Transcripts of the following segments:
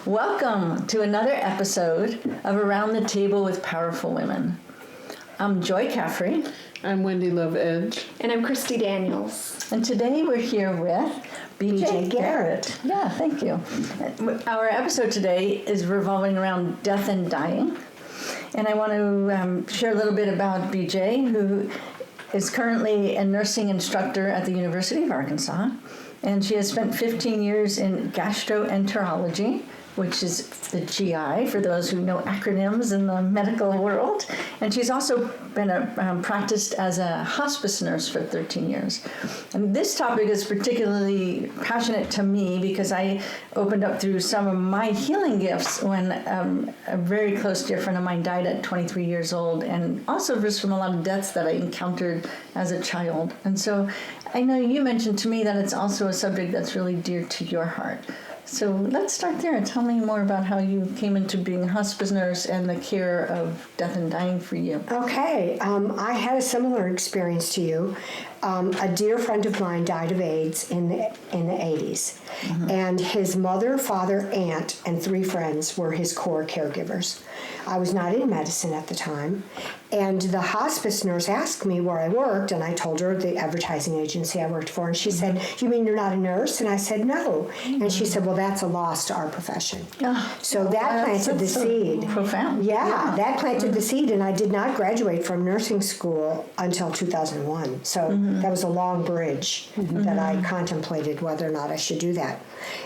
Welcome to another episode of Around the Table with Powerful Women. I'm Joy Caffrey. I'm Wendy Love Edge. And I'm Christi Daniels. And today we're here with BJ Garrett. Yeah, thank you. Our episode today is revolving around death and dying. And I want to share a little bit about BJ, who is currently a nursing instructor at the University of Arkansas. And she has spent 15 years in gastroenterology, which is the GI, for those who know acronyms in the medical world. And she's also been practiced as a hospice nurse for 13 years. And this topic is particularly passionate to me because I opened up through some of my healing gifts when a very close dear friend of mine died at 23 years old, and also just from a lot of deaths that I encountered as a child. And so I know you mentioned to me that it's also a subject that's really dear to your heart. So let's start there. Tell me more about how you came into being a hospice nurse and the care of death and dying for you. Okay. I had a similar experience to you. A dear friend of mine died of AIDS in the 80s. Mm-hmm. And his mother, father, aunt, and 3 friends were his core caregivers. I was not in medicine at the time. And the hospice nurse asked me where I worked, and I told her the advertising agency I worked for. And she said, "You mean you're not a nurse?" And I said, "No." And she said, "Well, that's a loss to our profession." So that planted the seed. Profound. Yeah, that planted the seed, and I did not graduate from nursing school until 2001. So that was a long bridge that I contemplated whether or not I should do that.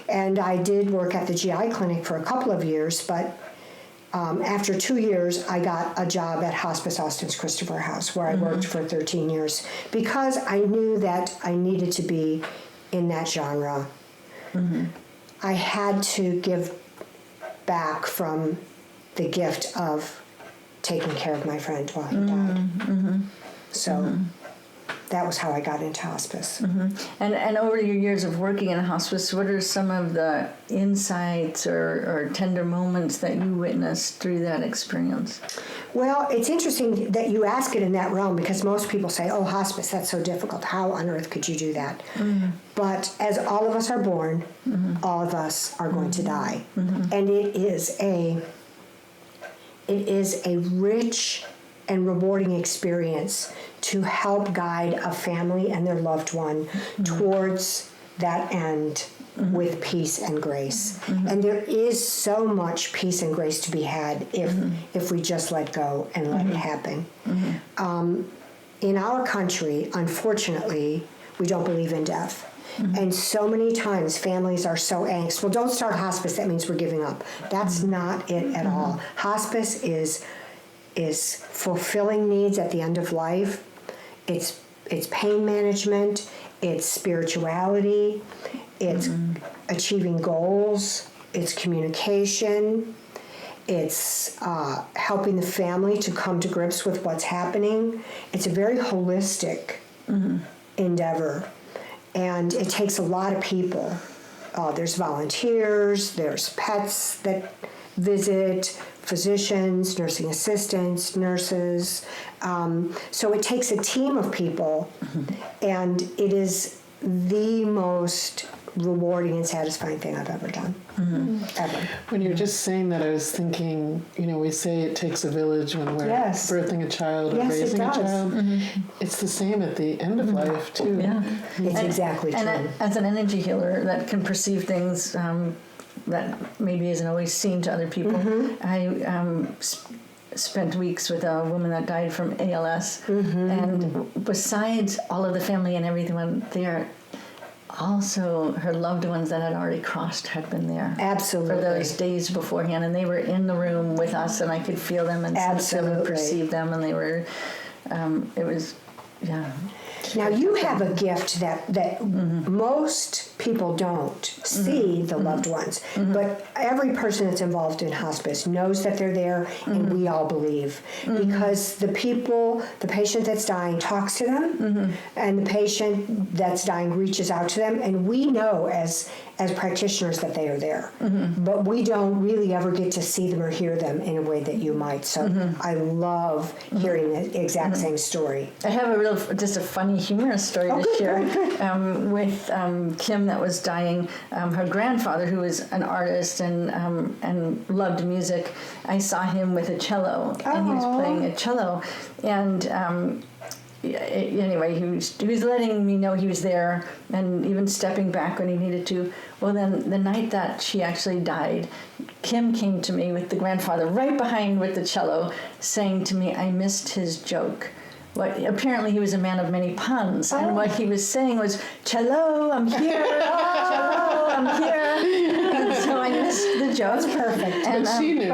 And I did work at the GI clinic for a couple of years, but after 2 years, I got a job at Hospice Austin's Christopher House, where I worked for 13 years, because I knew that I needed to be in that genre. I had to give back from the gift of taking care of my friend while he died. So that was how I got into hospice. And over your years of working in hospice, what are some of the insights or tender moments that you witnessed through that experience? Well, it's interesting that you ask it in that realm, because most people say, "Oh, hospice, that's so difficult. How on earth could you do that?" But as all of us are born, all of us are going to die. And it is a rich and rewarding experience to help guide a family and their loved one towards that end with peace and grace. And there is so much peace and grace to be had if we just let go and let it happen. In our country, unfortunately, we don't believe in death. And so many times families are so anxious. Well, don't start hospice, that means we're giving up. That's not it at all. Hospice is fulfilling needs at the end of life. It's pain management, it's spirituality, it's achieving goals, it's communication, it's helping the family to come to grips with what's happening. It's a very holistic endeavor, and it takes a lot of people. There's volunteers, there's pets that visit, physicians, nursing assistants, nurses. So it takes a team of people, and it is the most rewarding and satisfying thing I've ever done, ever. When you're just saying that, I was thinking, we say it takes a village when we're birthing a child or raising a child. It's the same at the end of life, too. Yeah. It's exactly true. And as an energy healer that can perceive things that maybe isn't always seen to other people. I spent weeks with a woman that died from ALS, and besides all of the family and everyone there, also her loved ones that had already crossed had been there. Absolutely. For those days beforehand, and they were in the room with us, and I could feel them and sense them and perceive them, and they were, it was, Now, you have a gift that most people don't see the loved ones, but every person that's involved in hospice knows that they're there, and we all believe, because the patient that's dying talks to them, and the patient that's dying reaches out to them, and we know as practitioners that they are there, but we don't really ever get to see them or hear them in a way that you might. So I love hearing the exact same story. I have just a funny humorous story to share with Kim that was dying, her grandfather, who was an artist and loved music, I saw him with a cello, and he was playing a cello, and anyway, he was letting me know he was there, and even stepping back when he needed to. Well, then the night that she actually died, Kim came to me with the grandfather right behind with the cello, saying to me, "I missed his joke." Apparently he was a man of many puns, and what he was saying was, "Cello, I'm here. Cello, I'm here." And so I missed the joke. That's perfect. And, But she knew.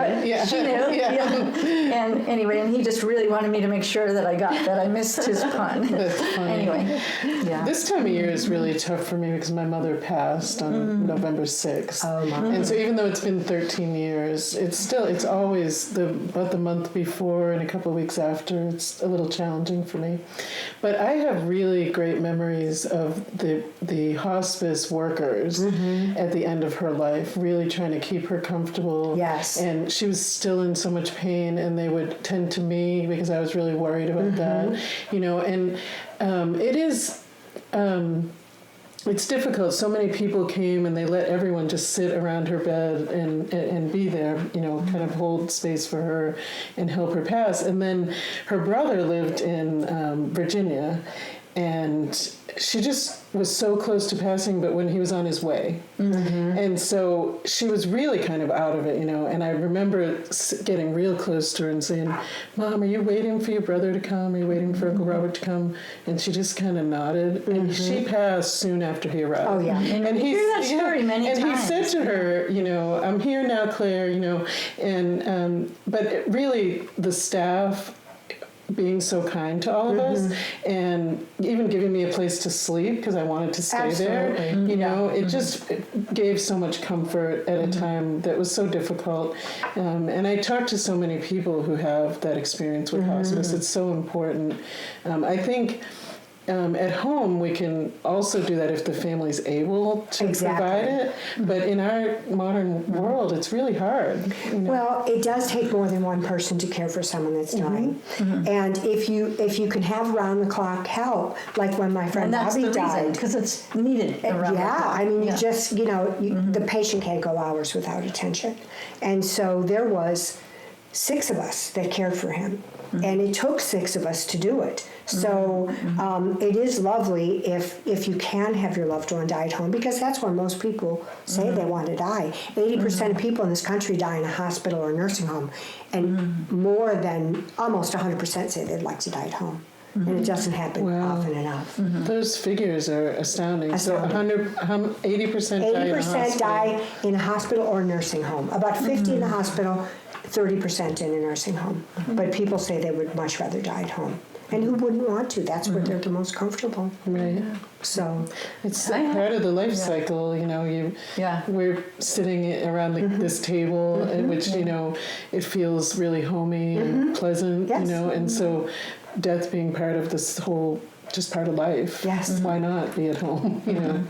She knew. Yeah. And anyway, and he just really wanted me to make sure that I got that I missed his pun. That's funny. Anyway, yeah. This time of year is really tough for me because my mother passed on November 6th. Oh, my. And so even though it's been 13 years, it's always about the month before and a couple of weeks after. It's a little challenging for me. But I have really great memories of the hospice workers at the end of her life, really trying to keep her comfortable. Yes. And she was still in so much pain, and they would tend to me because I was really worried about that. And it is... it's difficult. So many people came and they let everyone just sit around her bed and be there, kind of hold space for her and help her pass. And then her brother lived in Virginia, and she just was so close to passing, but when he was on his way. And so she was really kind of out of it, and I remember getting real close to her and saying, "Mom, are you waiting for your brother to come? Are you waiting for Uncle Robert to come?" And she just kind of nodded. And she passed soon after he arrived. Oh, yeah. And he hear that story many and times. he said to her, "I'm here now, Claire," and but really the staff being so kind to all of us, and even giving me a place to sleep because I wanted to stay there. It just gave so much comfort at a time that was so difficult. And I talked to so many people who have that experience with hospice. It's so important. I think at home, we can also do that if the family's able to provide it. But in our modern world, it's really hard. Well, it does take more than one person to care for someone that's dying. And if you can have round-the-clock help, like when my friend Bobby died. Because it's needed around the clock. I mean, you just, the patient can't go hours without attention. And so there was 6 of us that cared for him. And it took 6 of us to do it. So it is lovely if you can have your loved one die at home, because that's where most people say they want to die. 80% of people in this country die in a hospital or a nursing home, and more than almost 100% say they'd like to die at home. And it doesn't happen often enough. Those figures are astounding. So 80% die in a 80% die in a hospital or nursing home. About 50 in the hospital, 30% in a nursing home. But people say they would much rather die at home. And who wouldn't want to? That's where they're the most comfortable. Right. So it's part of the life cycle. We're sitting around this table, which it feels really homey and pleasant. Yes. And so death being part of this whole, just part of life. Yes. Why not be at home?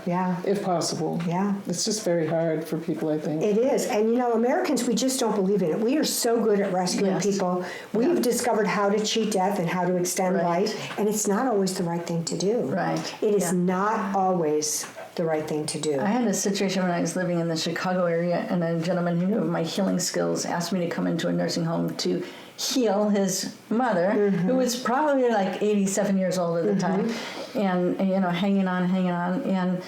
Yeah. If possible. Yeah. It's just very hard for people, I think. It is. And Americans, we just don't believe in it. We are so good at rescuing people. We've discovered how to cheat death and how to extend life, and it's not always the right thing to do. Right. It is not always the right thing to do. I had a situation when I was living in the Chicago area, and a gentleman who knew of my healing skills asked me to come into a nursing home to heal his mother, who was probably like 87 years old at the time, and hanging on, and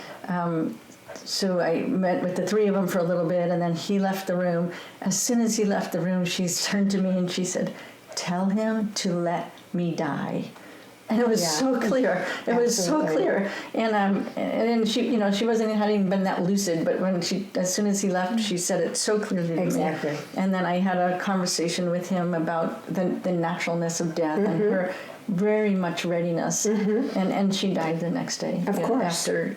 so I met with the 3 of them for a little bit, and then he left the room. As soon as he left the room, she turned to me and she said, "Tell him to let me die." And it was so clear. It was so clear. And she, she hadn't even been that lucid. But as soon as he left, she said it so clearly to me. And then I had a conversation with him about the naturalness of death and her very much readiness. And she died the next day. Of course. After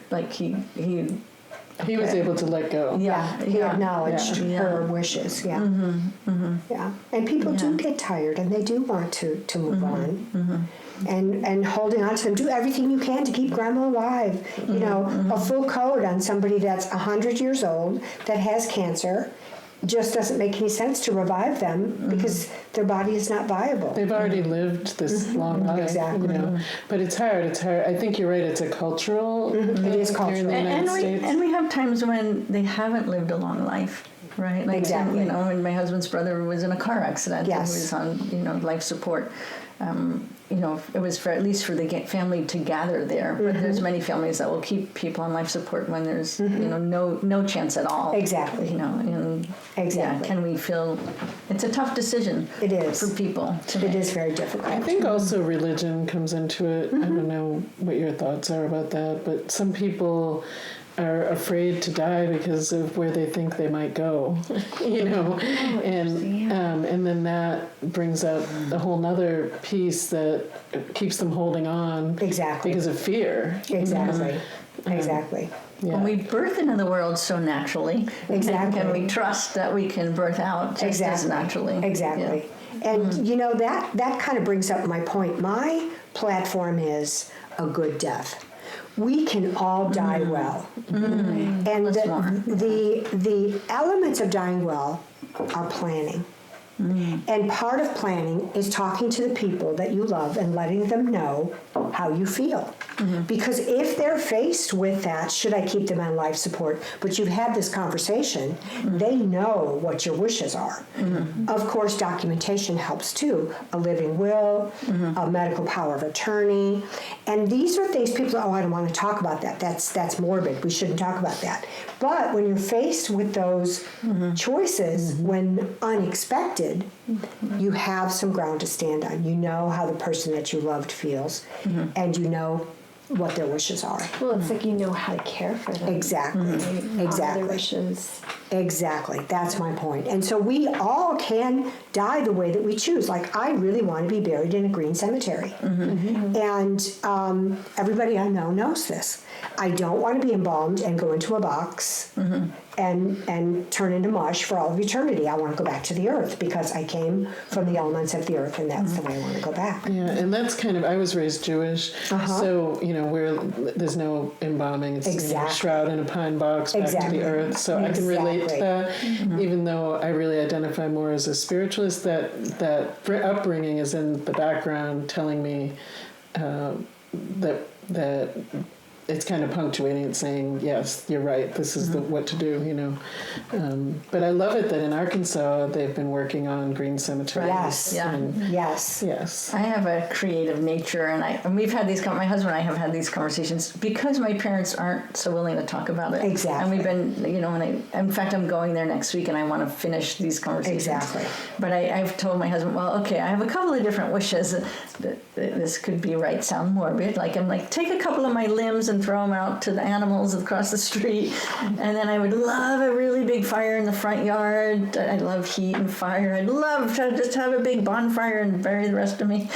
he was able to let go. Yeah, he acknowledged her wishes. Yeah, yeah. And people do get tired, and they do want to move on. And holding on to them, do everything you can to keep grandma alive. A full code on somebody that's 100 years old that has cancer, just doesn't make any sense to revive them because their body is not viable. They've already lived this long life. Exactly. You know? But it's hard. It's hard. I think you're right. It's a cultural It is here in cultural. the United States. And we have times when they haven't lived a long life, right? Like, Exactly. You know, when my husband's brother was in a car accident and Yes. he was on, you know, life support. You know, it was at least for the family to gather there. But there's many families that will keep people on life support when there's, you know, no chance at all. Exactly. You know, and Exactly. can we feel it's a tough decision. It is. for people to It make. is very difficult. I think also religion comes into it. I don't know what your thoughts are about that, but some people are afraid to die because of where they think they might go, you know, and then that brings out a whole nother piece that keeps them holding on Exactly. because of fear. Exactly. Exactly. Yeah. When we birth into the world so naturally, Exactly. and we trust that we can birth out just as naturally. Exactly. And you know, that kind of brings up my point. My platform is a good death. We can all die well. And the elements of dying well are planning. And part of planning is talking to the people that you love and letting them know how you feel. Because if they're faced with that, should I keep them on life support? But you've had this conversation, they know what your wishes are. Of course, documentation helps too. A living will, a medical power of attorney. And these are things people, I don't want to talk about that. That's morbid. We shouldn't talk about that. But when you're faced with those choices, when unexpected, you have some ground to stand on. You know how the person that you loved feels, and you know what their wishes are. Well, it's like you know how to care for them. Exactly. Honor Exactly. their wishes. Exactly. That's my point. And so we all can die the way that we choose. Like, I really want to be buried in a green cemetery. And everybody I know knows this. I don't want to be embalmed and go into a box and turn into mush for all of eternity. I want to go back to the earth because I came from the elements of the earth, and that's the way I want to go back. Yeah, and that's kind of, I was raised Jewish, so, you know, where there's no embalming, it's you know, shroud in a pine box back to the earth, so I can relate to that, even though I really identify more as a spiritualist, that upbringing is in the background telling me that it's kind of punctuating it, saying, yes, you're right, this is what to do, you know. But I love it that in Arkansas they've been working on green cemeteries. Yes. Yeah. Yes. I have a creative nature, and we've had these. My husband and I have had these conversations because my parents aren't so willing to talk about it. Exactly. And we've been, you know, in fact, I'm going there next week, and I want to finish these conversations. Exactly. But I've told my husband, well, okay, I have a couple of different wishes. This could be sound morbid. Like, I'm like, take a couple of my limbs and throw them out to the animals across the street, and then I would love a really big fire in the front yard. I love heat and fire. I'd love to just have a big bonfire and bury the rest of me.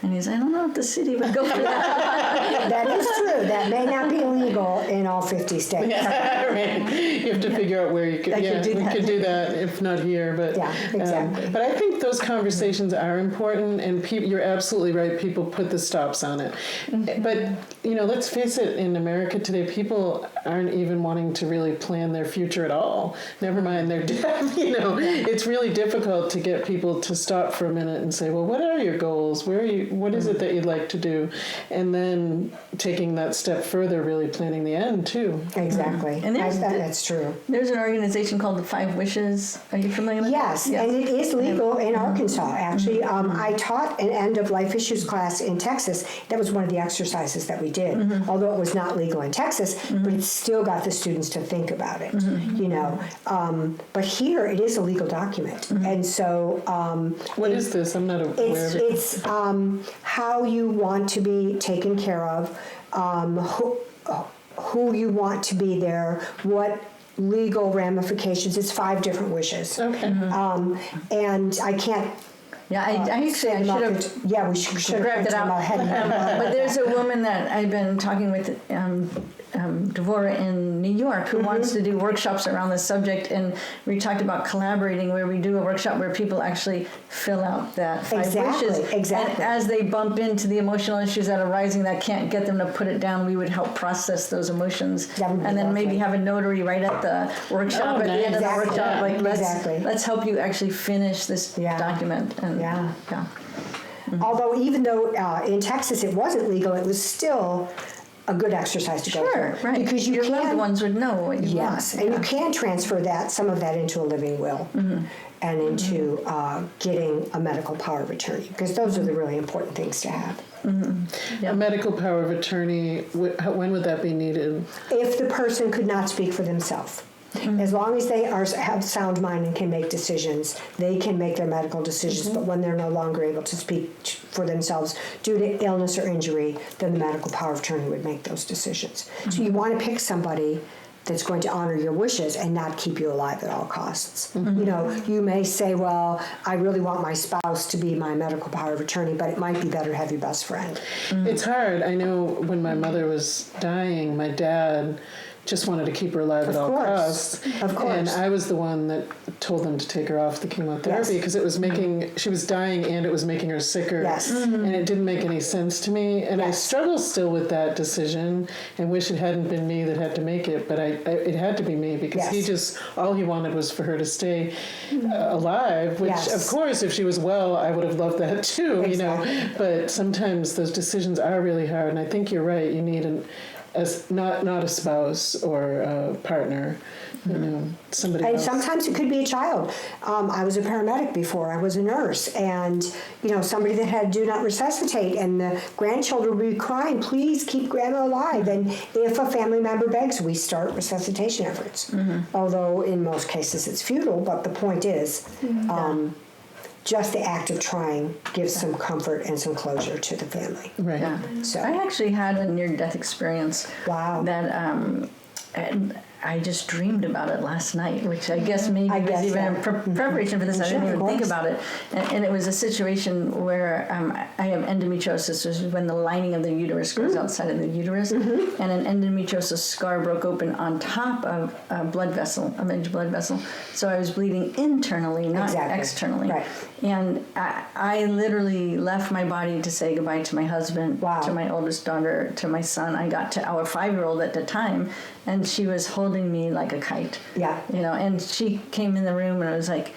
And he's, I don't know if the city would go for that. That is true. That may not be illegal in all 50 states. Yeah, right. You have to figure out where you could. I could do we that. could do that if not here, but Yeah, exactly. but I think those conversations are important, and you're absolutely right. People put the stops on it, but you know, let's face it. In America today, people aren't even wanting to really plan their future at all. Never mind their death. You know, it's really difficult to get people to stop for a minute and say, "Well, what are your goals? Where are you? What is it that you'd like to do?" And then taking that step further, really planning the end too. Exactly. And That's true. There's an organization called the 5 Wishes. Are you familiar with Yes, that? and it is legal in Arkansas, actually. I taught an end-of-life issues class in Texas. That was one of the exercises that we did, although it was not legal in Texas, but it still got the students to think about it, you know. But here, it is a legal document. And so... What is this? I'm not aware of it. It's how you want to be taken care of, who you want to be there, what legal ramifications. It's 5 different wishes. Okay. And I can't Yeah, I should have Yeah, we should have grabbed it out. But there's a woman that I've been talking with, Devorah in New York, who wants to do workshops around this subject, and we talked about collaborating, where we do a workshop where people actually fill out that 5 wishes. Exactly. And as they bump into the emotional issues that are rising that can't get them to put it down, we would help process those emotions, and then maybe have a notary right at the workshop at the end of the workshop, like let's help you actually finish this document. And Although even though in Texas it wasn't legal, it was still a good exercise to go through. Right. Because your loved ones would know what you want. Yes, and you can transfer some of that into a living will and into getting a medical power of attorney, because those are the really important things to have. A medical power of attorney, when would that be needed? If the person could not speak for themselves. As long as they have sound mind and can make decisions, they can make their medical decisions. But when they're no longer able to speak for themselves due to illness or injury, then the medical power of attorney would make those decisions. So you want to pick somebody that's going to honor your wishes and not keep you alive at all costs. You know, you may say, well, I really want my spouse to be my medical power of attorney, but it might be better to have your best friend. It's hard. I know when my mother was dying, my dad just wanted to keep her alive at all costs. Of course. And I was the one that told them to take her off the chemotherapy because it was she was dying and it was making her sicker. Yes. And it didn't make any sense to me. And I struggle still with that decision and wish it hadn't been me that had to make it, but it had to be me because all he wanted was for her to stay alive, which of course, if she was well, I would have loved that too, you know. But sometimes those decisions are really hard, and I think you're right. You need not a spouse or a partner, you know, somebody else. And sometimes it could be a child. I was a paramedic before. I was a nurse, and you know, somebody that had do not resuscitate, and the grandchildren would be crying, "Please keep grandma alive." And if a family member begs, we start resuscitation efforts. Although in most cases it's futile, but the point is, just the act of trying gives some comfort and some closure to the family. Right. Yeah. So I actually had a near-death experience. Wow. That and I just dreamed about it last night, which I guess maybe was even in preparation for this. I didn't even think about it. And it was a situation where I have endometriosis, which is when the lining of the uterus goes outside of the uterus, and an endometriosis scar broke open on top of a blood vessel, a major blood vessel. So I was bleeding internally, not externally. Right. And I literally left my body to say goodbye to my husband, to my oldest daughter, to my son. I got to our 5-year-old at the time, and she was holding me like a kite. Yeah. You know, and she came in the room and I was like,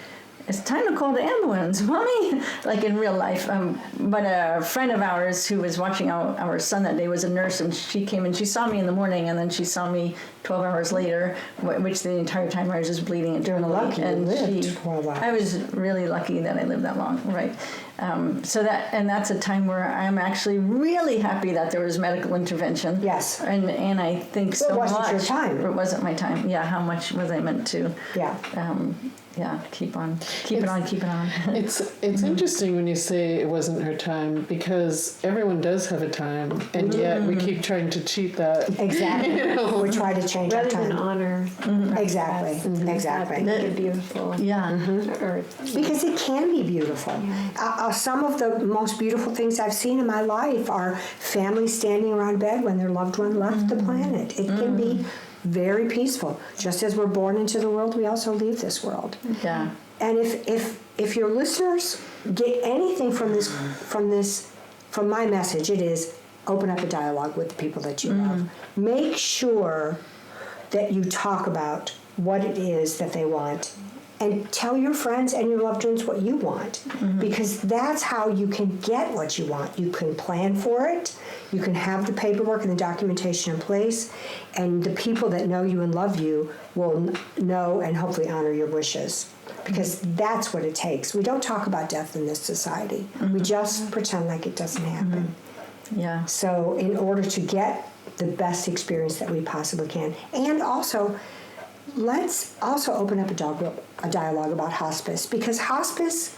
it's time to call the ambulance, Mommy, like in real life. But a friend of ours who was watching our son that day was a nurse, and she came and she saw me in the morning, and then she saw me 12 hours later, which the entire time I was just bleeding internally. I was really lucky that I lived that long, right? That's a time where I'm actually really happy that there was medical intervention. Yes. And I think so much. It wasn't your time. It wasn't my time. Yeah, how much was I meant to? Keep it on. It's interesting when you say it wasn't her time, because everyone does have a time, and yet we keep trying to cheat that. Exactly. You know? We try to change our time. Rather than honor. Exactly. Exactly. Make it beautiful. Yeah. Because it can be beautiful. Some of the most beautiful things I've seen in my life are families standing around bed when their loved one left the planet. It can be very peaceful. Just as we're born into the world, we also leave this world. Yeah. And if your listeners get anything from my message, it is open up a dialogue with the people that you love. Make sure that you talk about what it is that they want, and tell your friends and your loved ones what you want, because that's how you can get what you want. You can plan for it. You can have the paperwork and the documentation in place, and the people that know you and love you will know and hopefully honor your wishes, because that's what it takes. We don't talk about death in this society. We just pretend like it doesn't happen. Yeah. So in order to get the best experience that we possibly can, and also let's also open up a dialogue about hospice, because hospice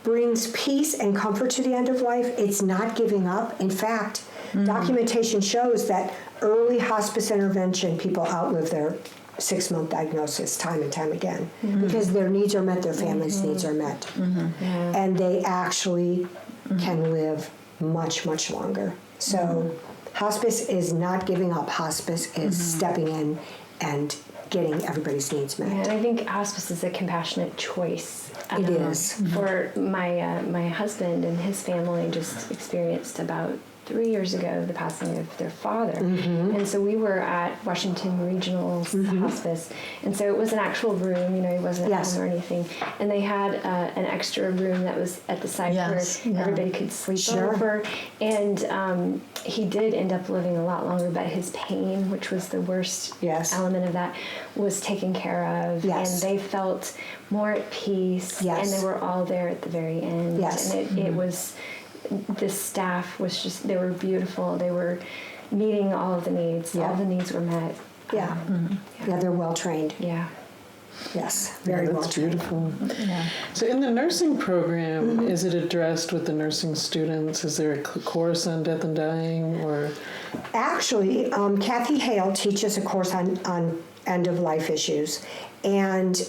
brings peace and comfort to the end of life. It's not giving up. In fact, documentation shows that early hospice intervention, people outlive 6-month diagnosis time and time again because their needs are met, their family's needs are met. And they actually can live much, much longer. So hospice is not giving up. Hospice is stepping in and getting everybody's needs met. Yeah, and I think hospice is a compassionate choice. It is. For my husband and his family just experienced about 3 years ago the passing of their father. And so we were at Washington Regional Hospice. And so it was an actual room, he wasn't at home or anything. And they had an extra room that was at the side where everybody could sleep over. And he did end up living a lot longer, but his pain, which was the worst element of that, was taken care of. And they felt more at peace. And they were all there at the very end. And it was... The staff was just, they were beautiful. They were meeting all of the needs. All the needs were met. Yeah, they're well trained. Yeah. Yes, very well trained. Beautiful. Yeah. So in the nursing program, is it addressed with the nursing students? Is there a course on death and dying, or? Actually, Kathy Hale teaches a course on end-of-life issues, and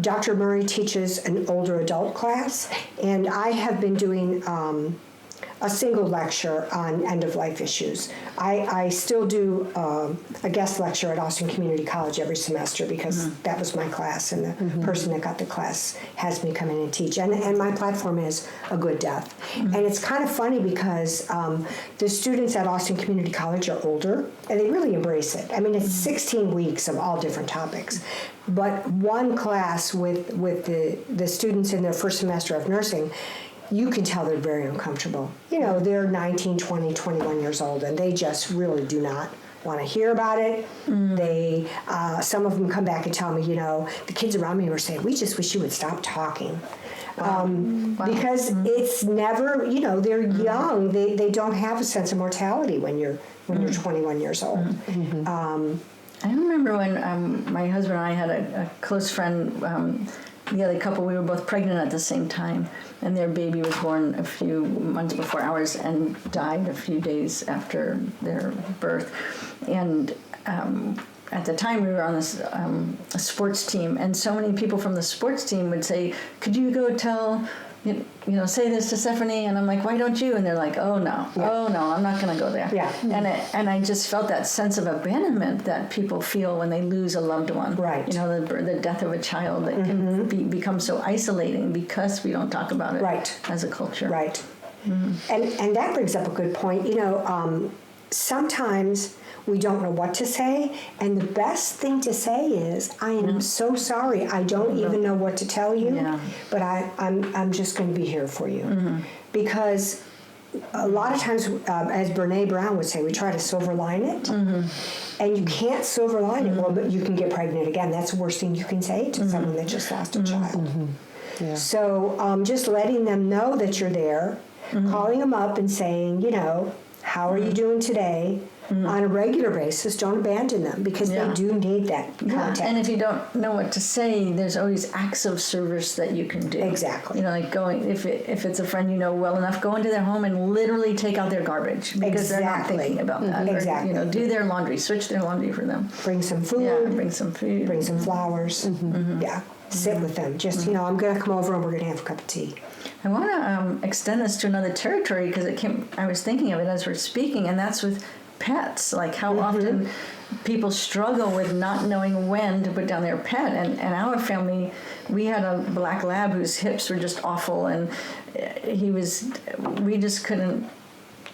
Dr. Murray teaches an older adult class, and I have been doing a single lecture on end-of-life issues. I still do a guest lecture at Austin Community College every semester because that was my class, and the person that got the class has me come in and teach. And my platform is A Good Death. And it's kind of funny because the students at Austin Community College are older, and they really embrace it. I mean, it's 16 weeks of all different topics. But one class with the students in their first semester of nursing, you can tell they're very uncomfortable. They're 19, 20, 21 years old, and they just really do not want to hear about it. They, some of them come back and tell me, the kids around me were saying, we just wish you would stop talking. Because it's never, they're young. They don't have a sense of mortality when you're 21 years old. I remember when my husband and I had a close friend, the other couple, we were both pregnant at the same time, and their baby was born a few months before ours and died a few days after their birth. And at the time, we were on this a sports team, and so many people from the sports team would say, could you go tell... say this to Stephanie, and I'm like, why don't you? And they're like, oh no, I'm not going to go there. And I just felt that sense of abandonment that people feel when they lose a loved one. Right. The death of a child that can become so isolating because we don't talk about it as a culture. Right. And that brings up a good point. Sometimes we don't know what to say, and the best thing to say is, I am so sorry, I don't even know what to tell you, but I'm just going to be here for you. Because a lot of times, as Brene Brown would say, we try to silver line it, and you can't silver line it. Well, but you can get pregnant again. That's the worst thing you can say to someone that just lost a child. So just letting them know that you're there, calling them up and saying, how are you doing today? On a regular basis, don't abandon them because they do need that contact. And if you don't know what to say, there's always acts of service that you can do. Exactly. Like going, if it's a friend you know well enough, go into their home and literally take out their garbage because they're not thinking about that. Exactly. Or, do their laundry, switch their laundry for them. Bring some food. Yeah, bring some food. Bring some flowers. Yeah. Sit with them. Just, I'm going to come over and we're going to have a cup of tea. I want to extend this to another territory because I was thinking of it as we're speaking, and that's with pets. Like how often people struggle with not knowing when to put down their pet. And our family, we had a black lab whose hips were just awful, and we just couldn't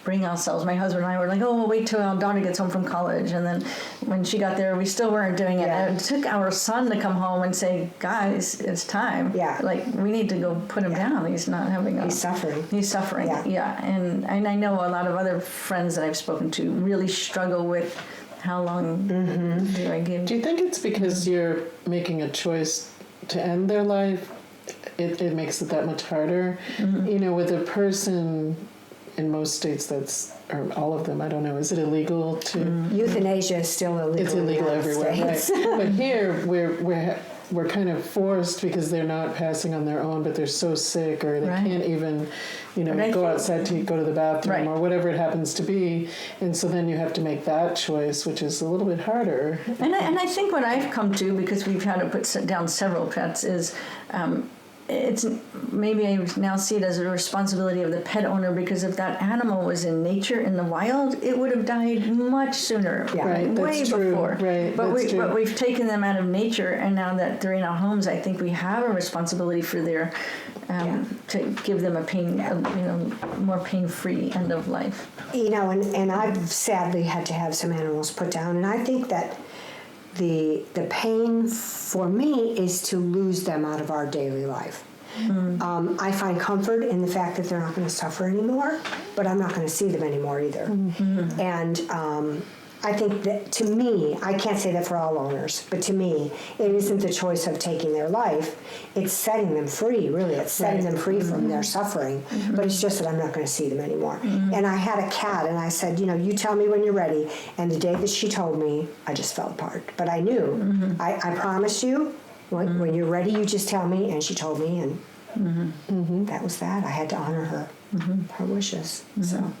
bring ourselves. My husband and I were like, we'll wait till our daughter gets home from college. And then when she got there, we still weren't doing it. And it took our son to come home and say, guys, it's time. Yeah. Like, we need to go put him down. He's not having He's suffering. He's suffering, And I know a lot of other friends that I've spoken to really struggle with how long do I give. Do you think it's because you're making a choice to end their life? It makes it that much harder? With a person... In most states, or all of them, I don't know. Is it illegal to? Euthanasia is still illegal. It's illegal everywhere, right? But here, we're kind of forced because they're not passing on their own, but they're so sick or they can't even, go outside to go to the bathroom or whatever it happens to be. And so then you have to make that choice, which is a little bit harder. And I think what I've come to, because we've had to put down several pets, is it's maybe I now see it as a responsibility of the pet owner, because if that animal was in nature, in the wild, it would have died much sooner, way before. Right, but we've taken them out of nature, and now that they're in our homes, I think we have a responsibility for their to give them a more pain-free end of life. And I've sadly had to have some animals put down, and I think that the pain for me is to lose them out of our daily life. I find comfort in the fact that they're not going to suffer anymore, but I'm not going to see them anymore either. And I think that, to me, I can't say that for all owners, but to me, it isn't the choice of taking their life. It's setting them free, really. It's setting them free from their suffering. But it's just that I'm not going to see them anymore. And I had a cat, and I said, you tell me when you're ready. And the day that she told me, I just fell apart. But I knew. I promised you, when you're ready, you just tell me. And she told me, and that was that. I had to honor her wishes. So.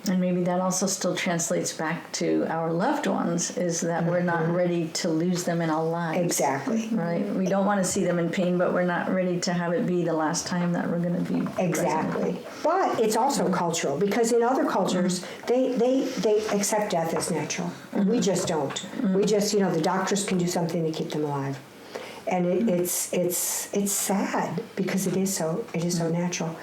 And maybe that also still translates back to our loved ones, is that we're not ready to lose them in our lives. Exactly. Right? We don't want to see them in pain, but we're not ready to have it be the last time that we're going to be Exactly. present. But it's also cultural, because in other cultures, they accept death as natural. And we just don't. We just, the doctors can do something to keep them alive. And it's sad, because it is so natural.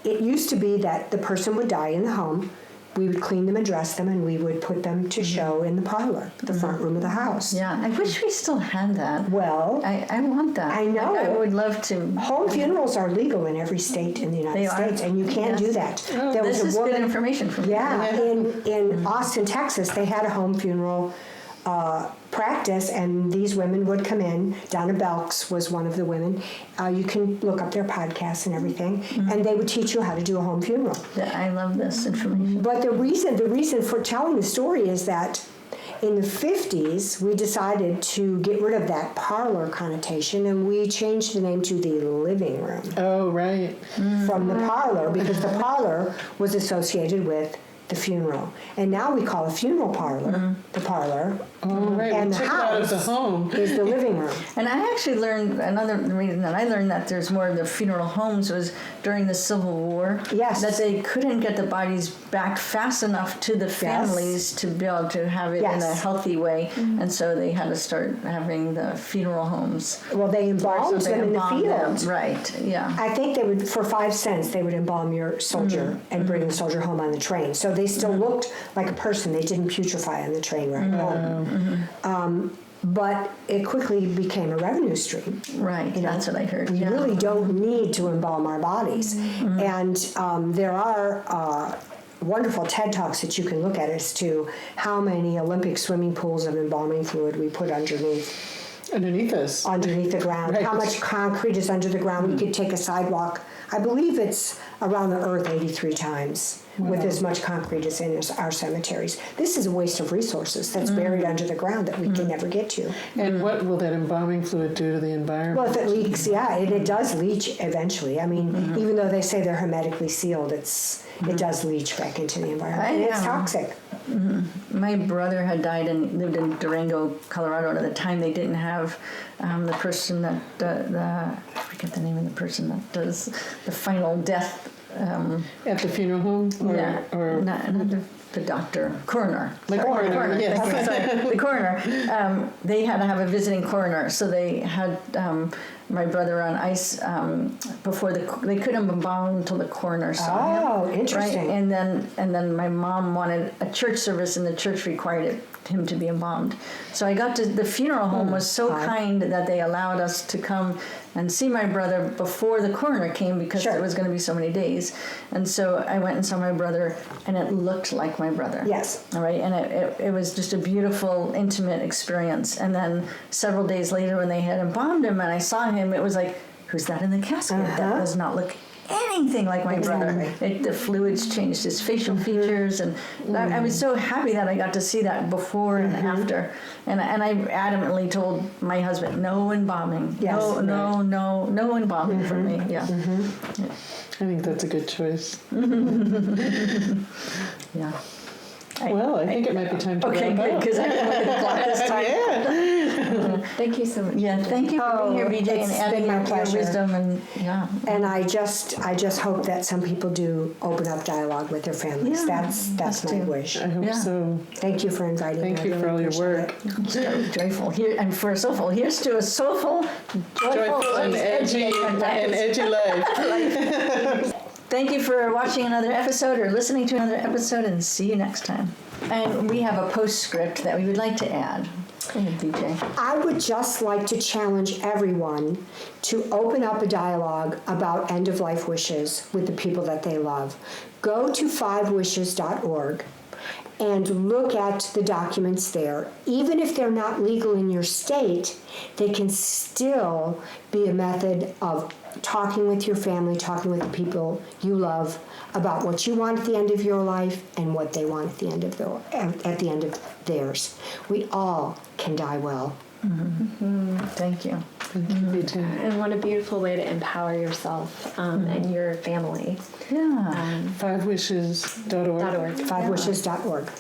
It used to be that the person would die in the home, we would clean them and dress them, and we would put them to show in the parlor, the front room of the house. Yeah, I wish we still had that. Well, I want that. I know. I would love to. Home funerals are legal in every state in the United States, and you can do that. Oh, this is good information for me. Yeah, in Austin, Texas, they had a home funeral practice, and these women would come in. Donna Belks was one of the women. You can look up their podcasts and everything, and they would teach you how to do a home funeral. I love this information. But the reason for telling the story is that in the 50s, we decided to get rid of that parlor connotation, and we changed the name to the living room. Oh, right. From the parlor, because the parlor was associated with the funeral. And now we call a funeral parlor the parlor. Oh, right. And the house out of the home is the living room. And I actually learned, another reason that I learned that there's more of the funeral homes was during the Civil War. Yes. That they couldn't get the bodies back fast enough to the families to be able to have it in a healthy way. And so they had to start having the funeral homes. Well, they embalmed them in the field. Right, yeah. I think they would, for 5 cents, they would embalm your soldier and bring the soldier home on the train. So they still looked like a person. They didn't putrefy on the train ride home. But it quickly became a revenue stream. Right, that's what I heard. We really don't need to embalm our bodies. And there are wonderful TED Talks that you can look at as to how many Olympic swimming pools of embalming fluid we put underneath us. Underneath the ground. Right. How much concrete is under the ground. We could take a sidewalk. I believe it's around the earth 83 times. With as much concrete as in our cemeteries. This is a waste of resources that's buried under the ground that we can never get to. And what will that embalming fluid do to the environment? Well, if it leaks, it does leach eventually. I mean, even though they say they're hermetically sealed, it does leach back into the environment. And it's toxic. My brother had died and lived in Durango, Colorado, and at the time they didn't have the person that, I forget the name of the person that does the final death. At the funeral home? Or not the doctor, coroner. The coroner, yes. Sorry, the coroner. They had to have a visiting coroner, so they had my brother on ice before they couldn't embalm until the coroner saw him. Oh, interesting. Right? And then my mom wanted a church service, and the church required him to be embalmed. So I got to the funeral home was so kind that they allowed us to come and see my brother before the coroner came, because there was going to be so many days. And so I went and saw my brother, and it looked like my brother. Yes. All right, and it was just a beautiful, intimate experience. And then several days later, when they had embalmed him and I saw him, it was like, who's that in the casket? That does not look anything like my brother. The fluids changed his facial features, and I was so happy that I got to see that before and after. And I adamantly told my husband, no embalming. Yes. No embalming for me. Yeah. I think that's a good choice. Yeah. Well, I think it might be time to Okay, wrap good, up. because I didn't look at the clock this time. Yeah. Thank you so much. Yeah, thank you for being here, BJ, and it's adding been my your pleasure. wisdom and And I just hope that some people do open up dialogue with their families. Yeah, that's us my too. wish. I hope Yeah. so. Thank you for inviting me. Thank you I for all really your appreciate work. it. so joyful. Here and for a soulful. Here's to a soulful, Joyful and edgy life. Thank you for watching another episode or listening to another episode, and see you next time. And we have a postscript that we would like to add. Go ahead, BJ. I would just like to challenge everyone to open up a dialogue about end-of-life wishes with the people that they love. Go to 5wishes.org and look at the documents there. Even if they're not legal in your state, they can still be a method of talking with your family, talking with the people you love about what you want at the end of your life and what they want at the end of theirs. We all can die well. Thank you. Me too. And what a beautiful way to empower yourself and your family. Yeah. 5wishes.org. .org. 5wishes.org.